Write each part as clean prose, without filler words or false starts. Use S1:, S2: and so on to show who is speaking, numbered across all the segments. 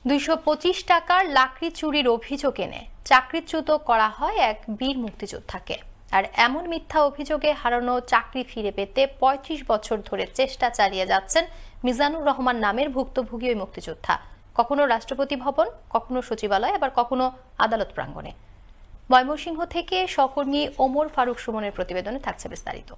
S1: ২২৫ টাকার লাকড়ি চুরির অভিযোগ এনে চাকরিচ্যুত করা হয় এক বীর মুক্তিযোদ্ধাকে। আর এমন মিথ্যা অভিযোগে হারানো চাকরি ফিরে পেতে ৩৫ বছর ধরে চেষ্টা চালিয়ে যাচ্ছেন মিজানুর রহমান নামের ভুক্তভোগী ওই মুক্তিযোদ্ধা। কখনো রাষ্ট্রপতি ভবন, কখনো সচিবালয়, আবার কখনো আদালত প্রাঙ্গণে। ময়মনসিংহ থেকে সহকর্মী ওমর ফারুক সুমনের প্রতিবেদনে থাকছে বিস্তারিত।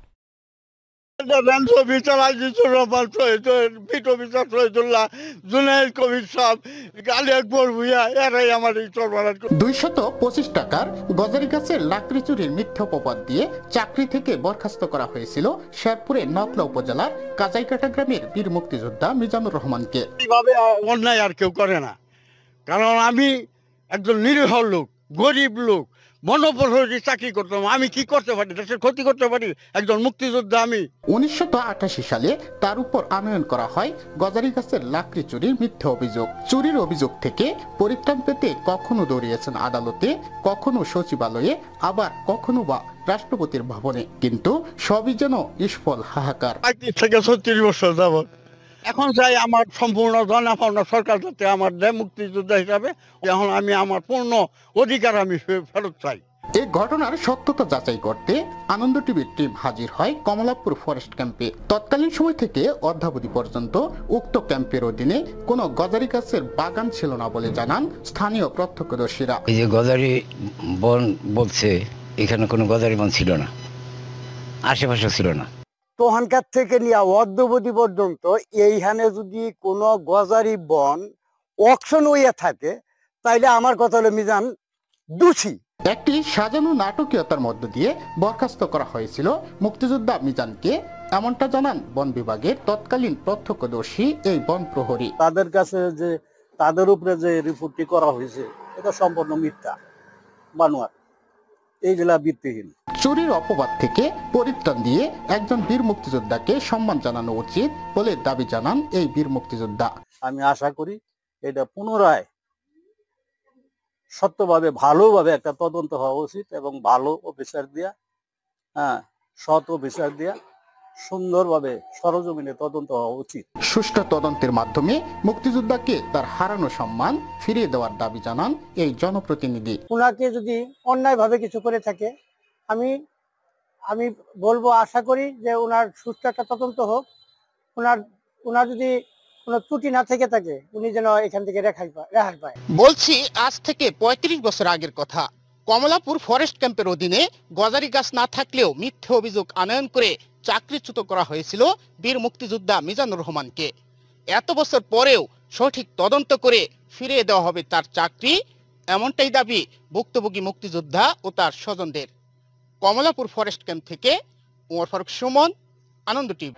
S2: $২২৫ টাকার গজারি গাছের লাকড়ি চুরির মিথ্যা অপবাদ দিয়ে চাকরি থেকে বরখাস্ত করা হয়েছিল শেরপুরের নকলা উপজেলার কাজাইকাটা গ্রামের বীর মুক্তিযোদ্ধা মিজানুর রহমানকে।
S3: এইভাবে অন্যায় আর কেউ করে না, কারণ আমি একজন নিরীহ লোক, গরিব লোক, মনোপরী চাকরি করতাম। আমি কি করতে পারি? দেশের ক্ষতি করতে পারি? একজন মুক্তিযোদ্ধা আমি।
S2: 1988 সালে তার উপর আনয়ন করা হয় গজারি গাছের লাকড়ি চুরির মিথ্যা অভিযোগ। চুরির অভিযোগ থেকে পরিত্রাণ পেতে কখনো দৌড়িয়েছেন আদালতে, কখনো সচিবালয়ে, আবার কখনো বা রাষ্ট্রপতির ভবনে, কিন্তু সবই যেন নিষ্ফল হাহাকার।
S3: 35 থেকে 36 বছর যাবত এখন চাই আমার সম্পূর্ণ জনা পাওনা সরকার যাতে আমার দেয় মুক্তিযোদ্ধা হিসাবে। এখন আমি আমার পূর্ণ অধিকার আমি ফেরত চাই।
S2: এই ঘটনার সত্যতা যাচাই করতে আনন্দ টিভির টিম হাজির হয় কমলাপুর ফরেস্ট ক্যাম্পে। তৎকালীন সময় থেকে অদ্যাবধি পর্যন্ত উক্ত ক্যাম্পের অধীনে কোনো গজারি গাছের বাগান ছিল না বলে জানান স্থানীয় প্রত্যক্ষদর্শীরা।
S4: এই যে গজারি বন বলছে, এখানে কোনো গজারি বন ছিল না, আশেপাশে ছিল না।
S5: তখনকার থেকে নিয়ে অদ্যাবধি পর্যন্ত এইখানে যদি কোনো গজারি বন অকশন হইয়া থাকে, তাইলে আমার কথা হলো মিজান দোষী।
S2: একটি সাজানো নাটকীয়তার মধ্য দিয়ে বরখাস্ত করা হয়েছিল মুক্তিযোদ্ধা মিজানকে, এমনটা জানান বন বিভাগের তৎকালীন প্রত্যক্ষদর্শী এই বন প্রহরী।
S5: তাদের কাছে যে তাদের উপরে যে রিপোর্টটি করা হয়েছে, এটা সম্পূর্ণ মিথ্যা, বানোয়াট, এইগুলা ভিত্তিহীন।
S2: চুরির অপবাদ থেকে পরিত্রাণ দিয়ে একজন বীর মুক্তিযোদ্ধাকে সম্মান জানানো উচিত বলে দাবি জানান এই বীর মুক্তিযোদ্ধা।
S5: আমি আশা করি এটা পুনরায় সত্যভাবে ভালোভাবে একটা তদন্ত হওয়া উচিত এবং ভালো অফিসার দিয়া, সৎ অফিসার দিয়া সুন্দরভাবে সরজমিনে তদন্ত হওয়া উচিত।
S2: সুষ্ঠু তদন্তের মাধ্যমে মুক্তিযোদ্ধাকে তার হারানো সম্মান ফিরিয়ে দেওয়ার দাবি জানান এই জনপ্রতিনিধি।
S6: উনাকে যদি অন্যায়ভাবে কিছু করে থাকে, আমি বলবো, আশা করি যে উনার সুষ্ঠু একটা তদন্ত হোক। উনার যদি কোনো ত্রুটি না থেকে থাকে, উনি যেন এখান থেকে রেহাই পায়।
S2: বলছি আজ থেকে 35 বছর আগের কথা। কমলাপুর ফরেস্ট ক্যাম্পের অধীনে গজারি গাছ না থাকলেও মিথ্যে অভিযোগ আনয়ন করে চাকরিচ্যুত করা হয়েছিল বীর মুক্তিযোদ্ধা মিজানুর রহমানকে। এত বছর পরেও সঠিক তদন্ত করে ফিরিয়ে দেওয়া হবে তার চাকরি, এমনটাই দাবি ভুক্তভোগী মুক্তিযোদ্ধা ও তার স্বজনদের। কমলাপুর ফরেস্ট ক্যাম্প থেকে ওমর ফারুক সুমন, আনন্দ টিভি।